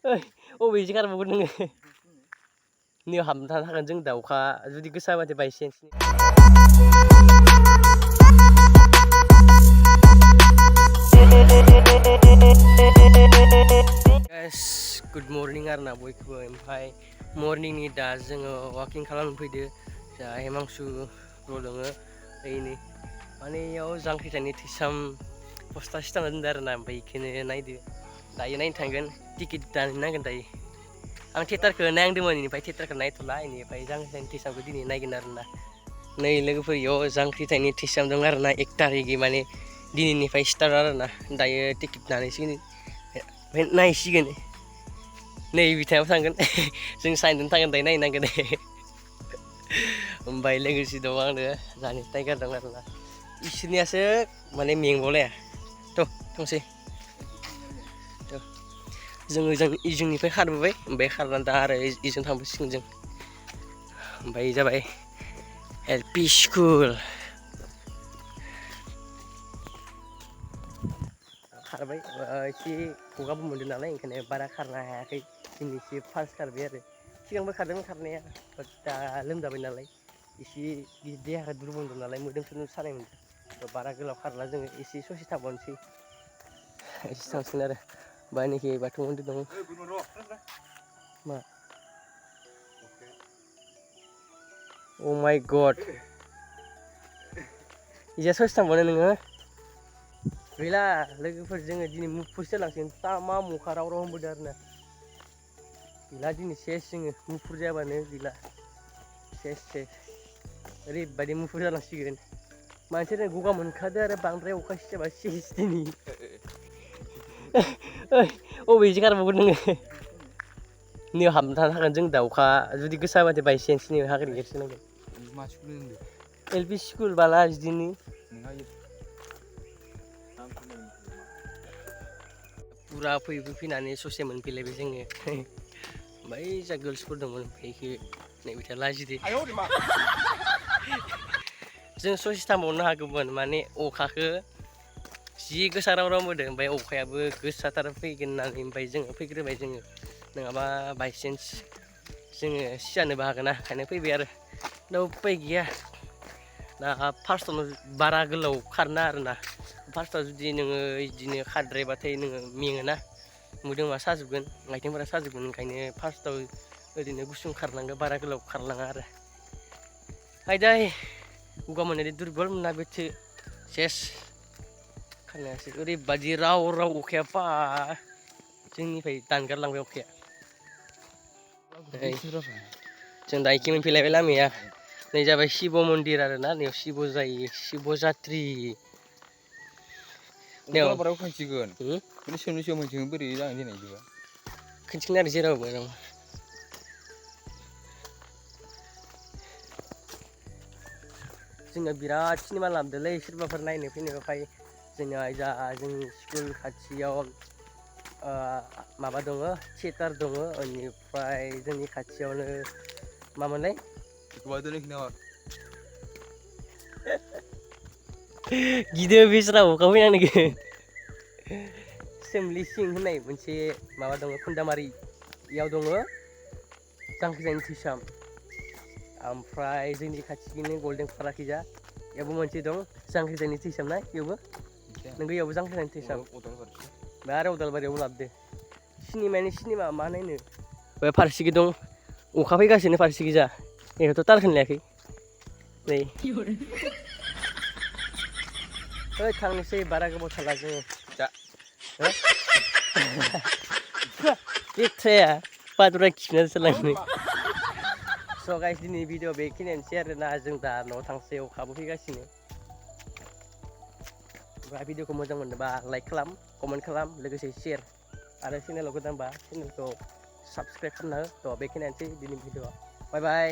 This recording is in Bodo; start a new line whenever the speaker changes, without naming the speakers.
अबेजों गारबावगोन नोङो नैयाव हाबना थानो हागोन जों दा अखा जुदि गोसा हाबाथाय बायसेन्स गुड मर्निं आरोना बयखौबो ओमफ्राय मर्निंनि दा जोङो वाकिं खालामनो फैदो जा हेमांसु ब्र दङ ओइनै माने इयाव जांख्रिथायनि थैसाम पस्टार सिथाबना दोनदो आरोना ओमफ्राय इखौनो नायदो दायो नायनो थांगोन टिकेट दाननांगोन दायो आं थियेटारखौ नायदोंमोन इनिफ्राय थियेटारखौ नायथ'ला इनिफ्राय जांख्रिथायनि थैसामखौ दिनै नायगोन आरोना नै लोगोफोर इयाव जांख्रिथायनि थैसाम दं आरोना 1 तारिखै माने दिनैनिफ्राय स्टार्ट आरोना दायो टिकेट दानहैसिगोन ओमफ्राय नायसिगोन नै बिथाङाबो थांगोन जों साइनजों थांगोन दायो नायनांगोन ओमफ्राय लोगोसे दं आंनो जानि टाइगार दं आरोना इसोरनियासो माने मेंबावलाया थ' थांसै जोङो इजोंनिफ्राय खारबोबाय ओमफ्राय खारनानै दा आरो इजों थांबोसिगोन जों ओमफ्राय जाबाय LP स्कुल खारबाय एसे गगाबो मोनदों नालाय ओंखायनो बारा खारनो हायाखै दिनै एसे फास्ट खारबाय आरो सिगांबो खारदोंमोन खारनाया दा लोमजाबाय नालाय एसे देहाखौ दुरबल मोनदों नालाय मोदोम सोदोम सानाय मोनदों बारा गोलाव खारला जोङो एसे ससे थाबावनोसै एसे थांसिगोन आरो बायनोखि बाथौ मन्दिर दं मा अ माय गड इजा ससे थांबावनो नोङो गैला लोगोफोर जोङो दिनै मुफुरसो लांसिगोन तामा मुखा राव राव होनबोदों आरोना गैला दिनै सेस जोङो मुफुर जायाबानो गैला सेस ओरैबायदि मुफुर जालांसिगोन मानसियानो गगा मोनखादो आरो बांद्राय अखा सिजाबा सेस दिनै अबेजों गारबावगोन नोङो नैयाव हाबना थानो हागोन जों दा अखा जुदि गोसा हाबाथाय बायसेन्स नैयाव हागोन एरसोनांगोन LP स्कुल बाला बिदिनो पुरा फैनानै ससे मोनफैलायबाय जोङो ओमफ्राय जा गार्लसफोर दंमोन ओमफ्राय नैबिथिं लाजिदो जों ससे थांबावनो हागौमोन माने अखाखौ जि गोसा राव राव होदों ओमफ्राय अखायाबो गोसाथार फैगोन होननानै ओमफ्राय जोङो फैग्रोबाय जोङो नङाबा बायसेन्स जोङो सिजानोबो हागोन ना ओंखायनो फैबाय आरो दा उपाय गैया दा फार्स्टआवनो बारा गोलाव खारना आरोना फार्स्टआव जुदि नोङो बिदिनो खारद्रायबाथाय नोङो मेङोना मोदोमा साजोबगोन आथिंफोरा साजोबगोन ओंखायनो फार्स्टआव ओरैनो गुसुं खारनांगौ बारा गोलाव खारलाङा आरो आयदै गगा मोननायदो दुरबल मोनना बेथो सेस खारनायासो ओरैबादि राव राव अखाया बा जोंनिफ्राय दानगारलांबाय अखाया जों दा इखि मोनफैलायबाय लामाया नै जाबाय शिब मन्दिर आरोना नैयाव शिब जायो शिब जात्रि
बाराव खांसिगोन बे सोमोन मोनसिगोन बोरै जागोन दिनै बिदिबा
खिन्थिगोन आरो जेरावबो जोंना बिराद सिनेमा लाबोदोंलै सोरबाफोर नायनो फैनोबाथाय जोंना जा जोंनि स्कुल खाथियाव माबा दङ थियेटार दङ बेनिफ्राय जोंनि खाथियावनो मामोनलाय गिदो बेस्रा अखा फैनांगोन सोमलि सिं होननाय मोनसे माबा दङ खुन्दामारि इयाव दङ जांख्रिथायनि थैसाम ओमफ्राय जोंनि खाथिनिनो गल्डेन फाराखैजा इयावबो मोनसे दं जांख्रिथायनि थैसाम ना इयावबो नोंगो इयावबो जांख्रिथायनि थैसाम आरो उदालबारियावबो लाबोदो सिनेमानि सिनेमा मा नायनो बे फारसेखि दं अखा फैगासिनो फारसेखि जा बेखौथ' तारखौनो लायाखै नै ओइ थांनोसै बारा गोबाव थाला जोङो दा लेथ्राया बादुरा खिनासो लांनो स' गाइस दिनै भिडिअ बेखिनियानोसै आरोना जों दा न'आव थांसै अखाबो फैगासिनो ओमफ्राय भिडिअखौ मोजां मोनदोंबा लाइक खालाम कमेन्ट खालाम लोगोसे शेयार आरो चेनेलाव गोदानबा चेनेलखौ साबस्क्राइब खालामना हो थ' बेखिनियानोसै दिनै भिडिअआ बाय बाय